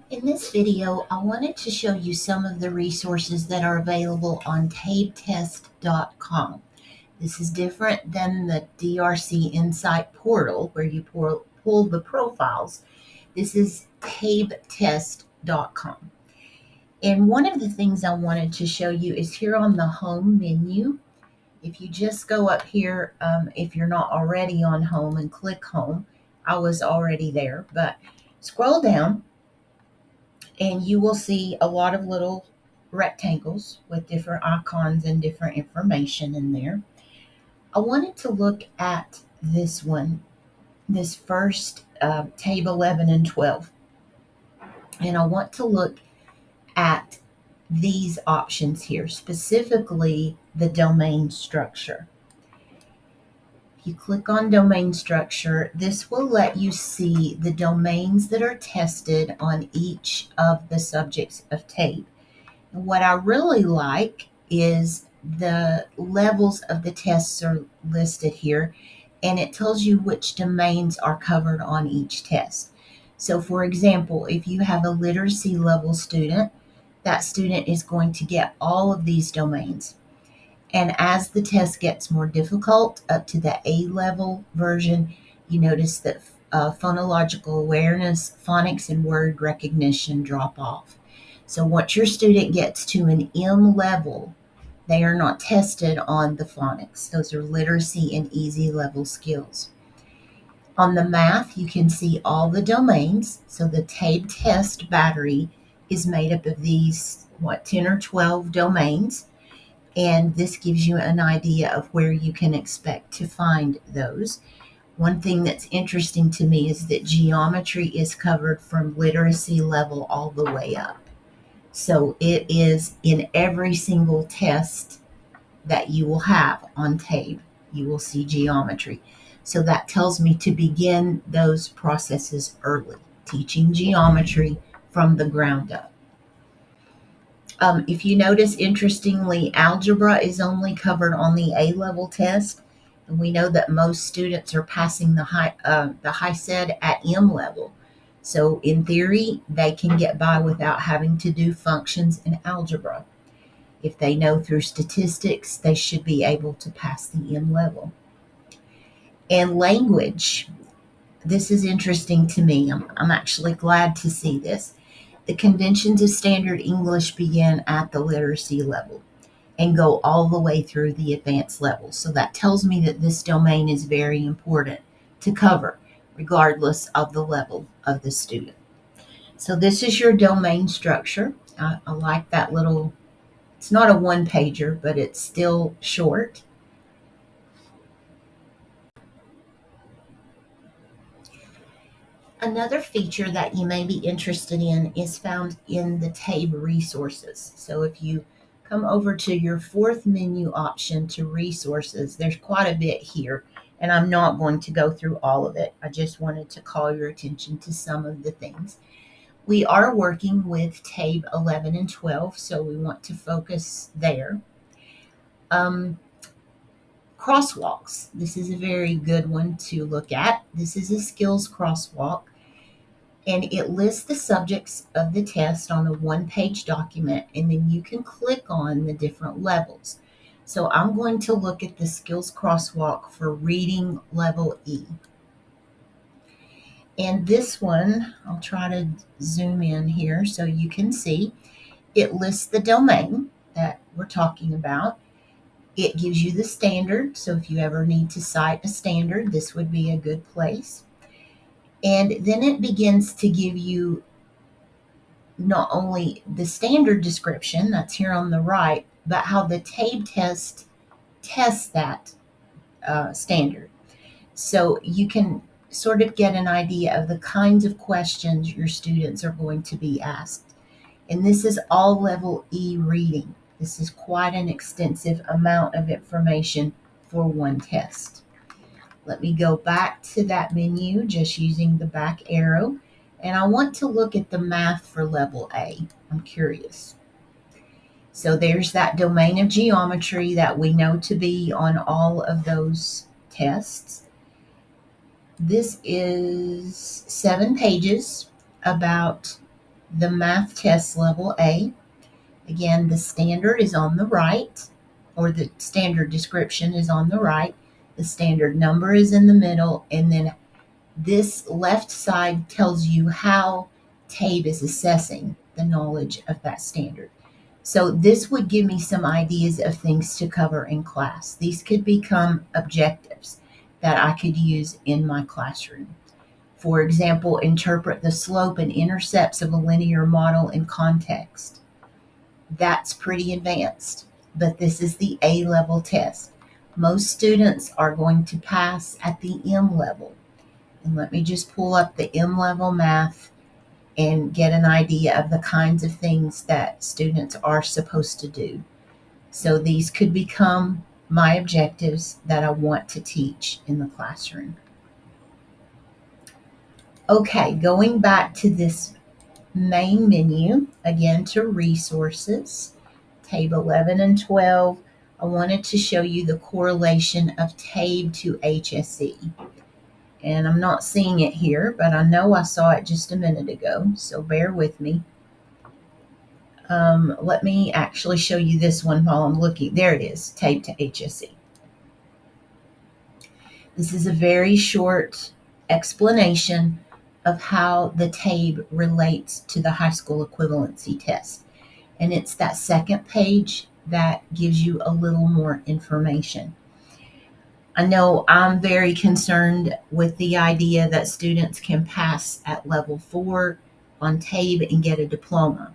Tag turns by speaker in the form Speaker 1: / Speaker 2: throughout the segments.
Speaker 1: In this video, I wanted to show you some of the resources that are available on TABETest.com. This is different than the DRC Insight portal where you pull the profiles. This is TABETest.com. And one of the things I wanted to show you is here on the home menu. If you just go up here, if you're not already on home and click home, I was already there, but scroll down and you will see a lot of little rectangles with different icons and different information in there. I wanted to look at this one, this first tab 11 and 12, and I want to look at these options here, specifically the domain structure. If you click on domain structure, this will let you see the domains that are tested on each of the subjects of TABE. And what I really like is the levels of the tests are listed here, and it tells you which domains are covered on each test. So for example, if you have a literacy level student, that student is going to get all of these domains. And as the test gets more difficult, up to the A level version, you notice that phonological awareness, phonics, and word recognition drop off. So once your student gets to an M level, they are not tested on the phonics. Those are literacy and easy level skills. On the math, you can see all the domains. So the TABETest battery is made up of these, 10 or 12 domains. And this gives you an idea of where you can expect to find those. One thing that's interesting to me is that geometry is covered from literacy level all the way up. So it is in every single test that you will have on TABE, you will see geometry. So that tells me to begin those processes early, teaching geometry from the ground up. If you notice, interestingly, algebra is only covered on the A-level test, and we know that most students are passing the high SED at M level. So in theory, they can get by without having to do functions in algebra. If they know through statistics, they should be able to pass the M level. And language, this is interesting to me. I'm actually glad to see this. The conventions of standard English begin at the literacy level and go all the way through the advanced level. So that tells me that this domain is very important to cover, regardless of the level of the student. So this is your domain structure. I like that little, it's not a one pager, but it's still short. Another feature that you may be interested in is found in the TABE resources. So if you come over to your fourth menu option to resources, there's quite a bit here, and I'm not going to go through all of it. I just wanted to call your attention to some of the things. We are working with TABE 11 and 12, so we want to focus there. Crosswalks. This is a very good one to look at. This is a skills crosswalk, and it lists the subjects of the test on a one-page document, and then you can click on the different levels. So I'm going to look at the skills crosswalk for reading level E. And this one, I'll try to zoom in here so you can see. It lists the domain that we're talking about. It gives you the standard, so if you ever need to cite a standard, this would be a good place. And then it begins to give you not only the standard description, that's here on the right, but how the TABETest tests that standard. So you can sort of get an idea of the kinds of questions your students are going to be asked. And this is all level E reading. This is quite an extensive amount of information for one test. Let me go back to that menu just using the back arrow, and I want to look at the math for level A. I'm curious. So there's that domain of geometry that we know to be on all of those tests. This is 7 pages about the math test level A. Again, the standard is on the right, or the standard description is on the right. The standard number is in the middle, and then this left side tells you how TABE is assessing the knowledge of that standard. So this would give me some ideas of things to cover in class. These could become objectives that I could use in my classroom. For example, interpret the slope and intercepts of a linear model in context. That's pretty advanced, but this is the A level test. Most students are going to pass at the M level. And let me just pull up the M level math and get an idea of the kinds of things that students are supposed to do. So these could become my objectives that I want to teach in the classroom. Okay, going back to this main menu, again to resources, tab 11 and 12, I wanted to show you the correlation of TABE to HSE. And I'm not seeing it here, but I know I saw it just a minute ago, so bear with me. Let me actually show you this one while I'm looking. There it is, TABE to HSE. This is a very short explanation of how the TABE relates to the high school equivalency test. And it's that second page that gives you a little more information. I know I'm very concerned with the idea that students can pass at level 4 on TABE and get a diploma.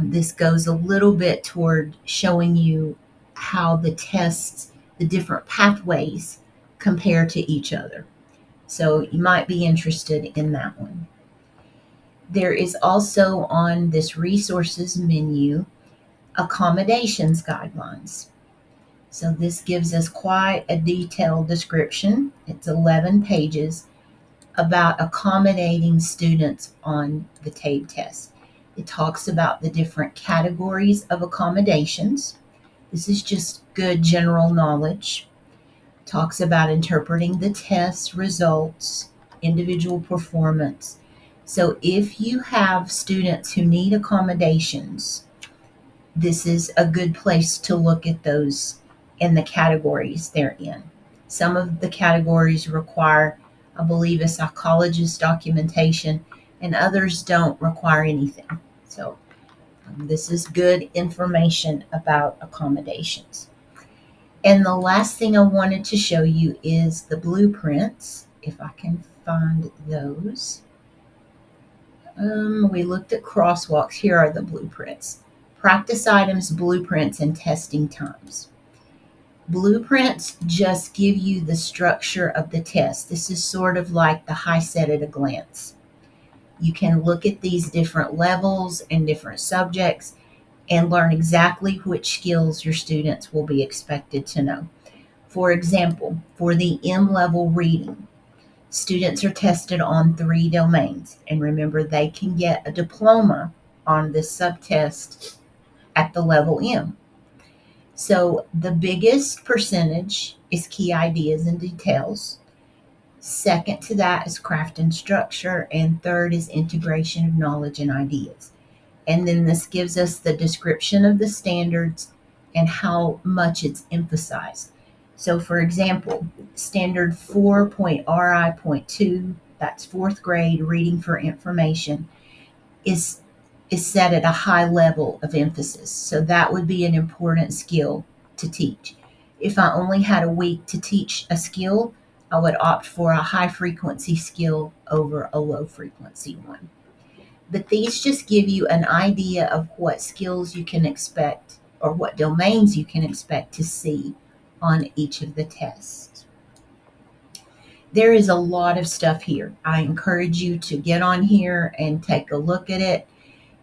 Speaker 1: This goes a little bit toward showing you how the tests, the different pathways, compare to each other. So you might be interested in that one. There is also on this resources menu accommodations guidelines. So this gives us quite a detailed description. It's 11 pages about accommodating students on the TABE test. It talks about the different categories of accommodations. This is just good general knowledge. It talks about interpreting the test results, individual performance. So if you have students who need accommodations, this is a good place to look at those and the categories they're in. Some of the categories require, I believe, a psychologist documentation, and others don't require anything. So this is good information about accommodations. And the last thing I wanted to show you is the blueprints, if I can find those. We looked at crosswalks. Here are the blueprints. Practice items, blueprints, and testing times. Blueprints just give you the structure of the test. This is sort of like the HiSET at a glance. You can look at these different levels and different subjects and learn exactly which skills your students will be expected to know. For example, for the M level reading, students are tested on 3 domains. And remember, they can get a diploma on this subtest at the level M. So the biggest percentage is key ideas and details. Second to that is craft and structure. And third is integration of knowledge and ideas. And then this gives us the description of the standards and how much it's emphasized. So for example, standard 4.RI.2, that's fourth grade reading for information, is set at a high level of emphasis. So that would be an important skill to teach. If I only had a week to teach a skill, I would opt for a high frequency skill over a low frequency one. But these just give you an idea of what skills you can expect or what domains you can expect to see on each of the tests. There is a lot of stuff here. I encourage you to get on here and take a look at it.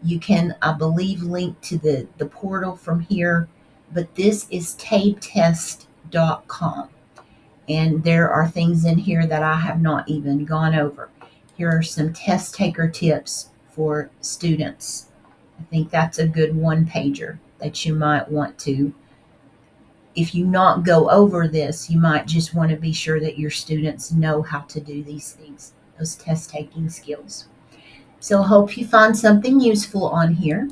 Speaker 1: You can, I believe, link to the portal from here, but this is TABETest.com. And there are things in here that I have not even gone over. Here are some test taker tips for students. I think that's a good one-pager that you might want to. If you not go over this, you might just want to be sure that your students know how to do these things, those test taking skills. So hope you find something useful on here.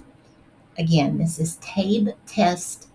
Speaker 1: Again, this is tabetest.com.